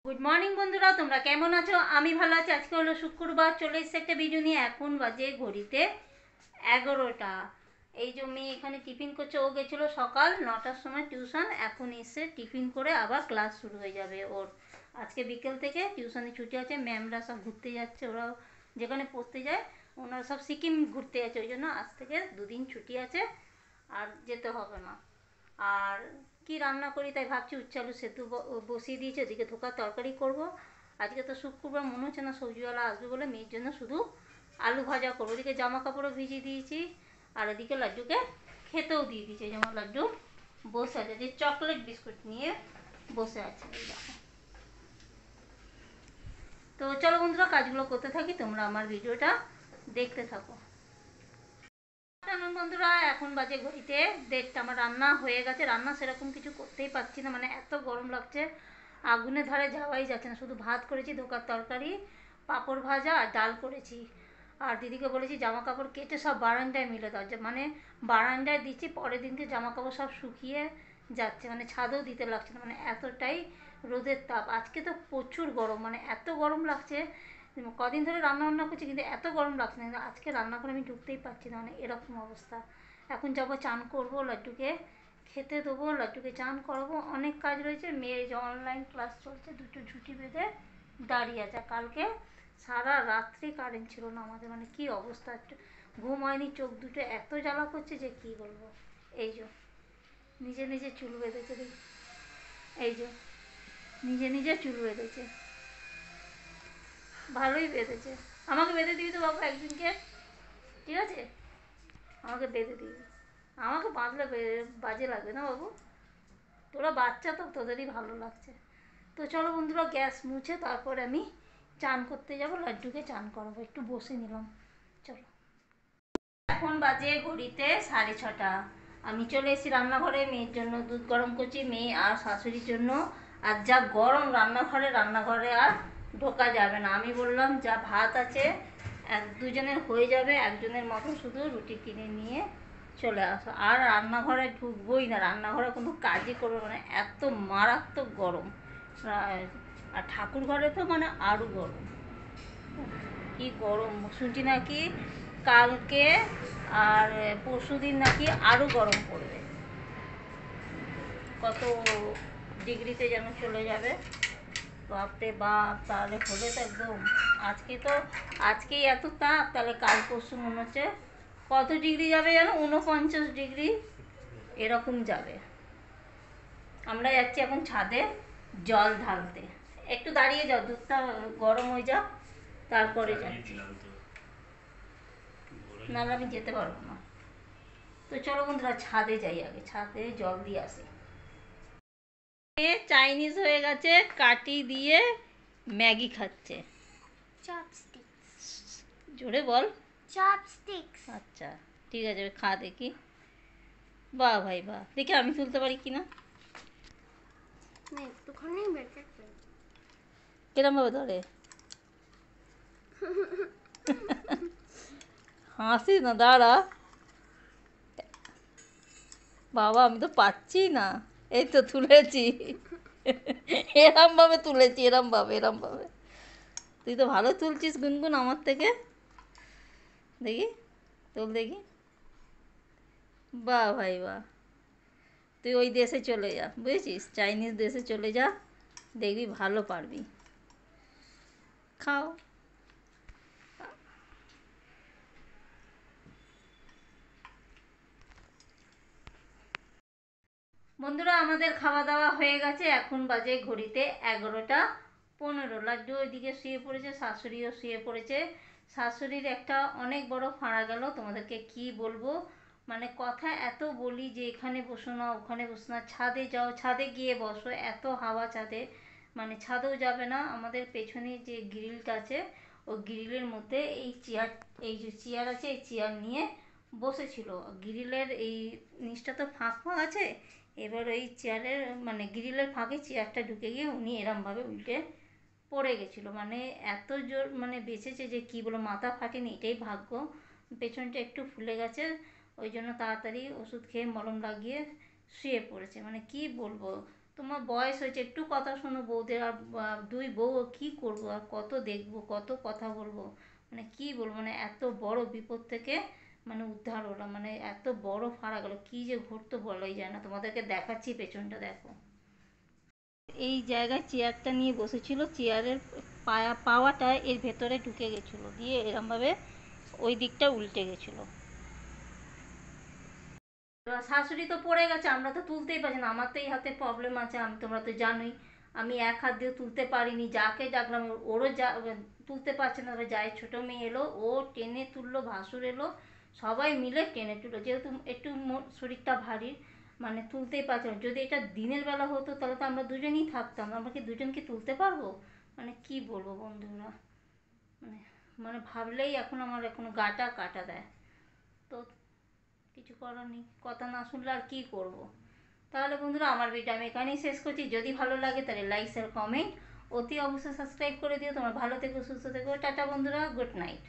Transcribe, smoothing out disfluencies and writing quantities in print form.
Good morning বন্ধুরা, তোমরা কেমন আছো? আমি ভালো আছি। আজকে হলো শুক্রবার, চলে এসেছে একটা ভিডিও নিয়ে। এখন বাজে ঘড়িতে 11টা। এই যে মেয়ে এখানে টিফিন করছে। ও গেছিলো সকাল 9টার সময় টিউশন, এখন এসে টিফিন করে আবার ক্লাস শুরু হয়ে যাবে ওর। আজকে বিকেল থেকে টিউশনে ছুটি আছে, ম্যামরা সব ঘুরতে যাচ্ছে। ওরাও যেখানে পড়তে যায় ওনারা সব সিকিম ঘুরতে যাচ্ছে, ওই জন্য আজ থেকে দুদিন ছুটি আছে, আর যেতে হবে না। আর কি রান্না করি তাই ভাবছি, উচ্ছে আলু সেদ্ধ বসিয়ে দিয়েছি, ওদিকে ধোকার তরকারি করব। আজকে তো শুক্রবার, মনে হচ্ছে না সবজিওয়ালা আসবে বলে মেয়ের জন্য শুধু আলু ভাজা করবো। ওদিকে জামা কাপড়ও ভিজিয়ে দিয়েছি, আর এদিকে লাড্ডুকে খেতেও দিয়ে দিয়েছি। যেমন লাড্ডু বসে আছে, যে চকলেট বিস্কুট নিয়ে বসে আছে। তো চলো বন্ধুরা, কাজগুলো করতে থাকি, তোমরা আমার ভিডিওটা দেখতে থাকো। বন্ধুরা, এখন বাজে ঘড়িতে 1:30। আমার রান্না হয়ে গেছে। রান্না সেরকম কিছু করতেই পারছি না, মানে এত গরম লাগছে, আগুনের ধারে যাওয়াই যাচ্ছে না। শুধু ভাত করেছি, ধোকার তরকারি, পাঁপড় ভাজা আর ডাল করেছি। আর দিদিকে বলেছি জামা কাপড় কেটে সব বারান্দায় মিলে দাও, মানে বারান্দায় দিচ্ছি, পরের দিনকে জামা কাপড় সব শুকিয়ে যাচ্ছে, মানে ছাদেও দিতে লাগছে না, মানে এতটাই রোদের তাপ। আজকে তো প্রচুর গরম, মানে এত গরম লাগছে। কদিন ধরে রান্না বান্না করছি কিন্তু এত গরম লাগছে না, কিন্তু আজকে রান্না করে আমি ঢুকতেই পারছি না, মানে এরকম অবস্থা। এখন যাবো চান করবো, লাড্ডুকে খেতে দেবো, লাড্ডুকে চান করাবো, অনেক কাজ রয়েছে। মেয়ের যে অনলাইন ক্লাস চলছে, দুটো ঝুঁটি বেঁধে দাঁড়িয়ে আছে। কালকে সারা রাত্রি কারেন্ট ছিল না আমাদের, মানে কি অবস্থা, ঘুম হয়নি, চোখ দুটো এত জ্বালা করছে যে কি বলবো। এই যে নিজে নিজে চুল বেঁধেছে, এই যে নিজে নিজে চুল বেঁধেছে, ভালোই বেঁধেছে। আমাকে বেঁধে দিবি তো বাবু একদিনকে, ঠিক আছে? আমাকে বেঁধে দিবি, আমাকে বাঁধলে বাজে লাগবে না বাবু। তোরা বাচ্চা তো, তোদেরই ভালো লাগছে। তো চলো বন্ধুরা, গ্যাস মুছে তারপরে আমি চান করতে যাব, লাড্ডুকে চান করাবো। একটু বসে নিলাম, চলো। এখন বাজে ঘড়িতে 6:30। আমি চলে এসেছি রান্নাঘরে, মেয়ের জন্য দুধ গরম করছি, মেয়ে আর শাশুড়ির জন্য। আর যা গরম রান্নাঘরে আর ঢোকা যাবে না। আমি বললাম যা ভাত আছে দুজনের হয়ে যাবে, একজনের মতো শুধু রুটি কিনে নিয়ে চলে আসো। আর রান্নাঘরে ঢুকবোই না, রান্নাঘরে কোনো কাজই করবো, মানে এত মারাত্মক গরম। আর ঠাকুর ঘরে তো মানে আরও গরম, কি গরম শুনছি নাকি কালকে আর পরশুদিন নাকি আরও গরম পড়বে, কত ডিগ্রিতে যেন চলে যাবে। বাপরে বাপ, তাহলে হলে তো একদম, আজকেই এত তাপ, তাহলে কাল পরশু মনে হচ্ছে কত ডিগ্রি যাবে যেন, 49 ডিগ্রি এরকম যাবে। আমরা যাচ্ছি এখন ছাদে জল ঢালতে। একটু দাঁড়িয়ে যাও, দুধটা গরম হয়ে যাও, তারপরে যাচ্ছি, নাহলে আমি যেতে পারবো না। তো চলো বন্ধুরা, ছাদে যাই, আগে ছাদে জল দিয়ে আসি। চাইনিজ হয়ে গেছে, কাটি দিয়ে ম্যাগি খাচ্ছে। চপস্টিক্স। জোরে বল। চপস্টিক্স। আচ্ছা ঠিক আছে, খা দেখি। বাহ ভাই বাহ, দেখি আমি তুলতে পারি কিনা। না, একটুখানি বেটার করে। কিরম ভাবে ধরে? হাসি না, দাঁড়া। বাবা, আমি তো পাচ্ছি না। এই তো তুলেছি, এরম ভাবে তুলেছি, এরম ভাবে, এরম ভাবে। তুই তো ভালো তুলছিস গুনগুন আমার থেকে। দেখি, তোল দেখি। বাহ ভাই বাহ, তুই ওই দেশে চলে যা, বুঝেছিস, চাইনিজ দেশে চলে যা, দেখবি ভালো পারবি। খাও। বন্ধুরা, আমাদের খাওয়া দাওয়া হয়ে গেছে। এখন বাজে ঘড়িতে 11টা 15। লাড্ডু ওইদিকে শুয়ে পড়েছে, শাশুড়িও শুয়ে পড়েছে। শাশুড়ির একটা অনেক বড় ফাঁড়া গেল, তোমাদেরকে কি বলবো। মানে কথা এত বলি যে এখানে বসো না, ওখানে বসো না, ছাদে যাও, ছাদে গিয়ে বসো, এত হাওয়া ছাদে, মানে ছাদেও যাবে না। আমাদের পেছনে যে গ্রিলটা আছে, ওই গ্রিলের মধ্যে এই যে চেয়ার আছে, এই চেয়ার নিয়ে বসেছিল। গ্রিলের এই নিচটা তো ফাঁক ফাঁক আছে, এবার ওই চেয়ারের মানে গ্রিলের ফাঁকে চেয়ারটা ঢুকে গিয়ে উনি এরমভাবে উল্টে পড়ে গেছিলো। মানে এত জোর মানে বেঁচেছে যে কি বলো, মাথা ফাটেনি, এটাই ভাগ্য। পেছনটা একটু ফুলে গেছে, ওই জন্য তাড়াতাড়ি ওষুধ খেয়ে মলম লাগিয়ে শুয়ে পড়েছে, মানে কি বলবো। তো তোমার বয়স হয়েছে, একটু কথা শোনো বউদের। আর দুই বউ কি করবো, আর কত দেখবো, কত কথা বলবো, মানে কি বলবো, মানে এত বড় বিপদ থেকে মানে উদ্ধার হলাম, মানে এত বড় ফাড়া গেল, কি যে ঘটতো বলাই যায় না। তোমাদেরকে দেখাচ্ছি পেছনটা দেখো। এই জায়গায় চেয়ারটা নিয়ে বসেছিল, চেয়ারের পাওয়াটা এর ভেতরে ঢুকে গেছিলো, দিয়ে এরমভাবে ওই দিকটা উল্টে গেছিলো। এবার শাশুড়ি তো পড়ে গেছে, আমরা তো তুলতেই পারছি না, আমার তো এই হাতে প্রবলেম আছে, তোমরা তো জানোই। আমি এক হাত দিয়ে তুলতে পারিনি, যাকে ডাকলাম ওরও যা তুলতে পারছে না। তবে যাই ছোটো মেয়ে এলো, ও টেনে তুললো, ভাসুর এলো, সবাই মিলে টেনে তুললো, যেহেতু একটু শরীরটা ভারী, মানে তুলতেই পারছে না। যদি এটা দিনের বেলা হতো তাহলে তো আমরা দুজনেই থাকতাম, আমরা কি দুজনকে তুলতে পারবো? মানে কি বলবো বন্ধুরা, মানে মানে ভাবলেই এখন আমার এখনো গাটা কাটা দেয়। তো কিছু করার নেই, কথা না শুনলে আর কী করব। তাহলে বন্ধুরা, আমার ভিডিও আমি এখানেই শেষ করছি। যদি ভালো লাগে তাহলে লাইক শেয়ার কমেন্ট অতি অবশ্যই সাবস্ক্রাইব করে দিও। তোমার ভালো থেকো, সুস্থ থেকো, টাটা বন্ধুরা, গুড নাইট।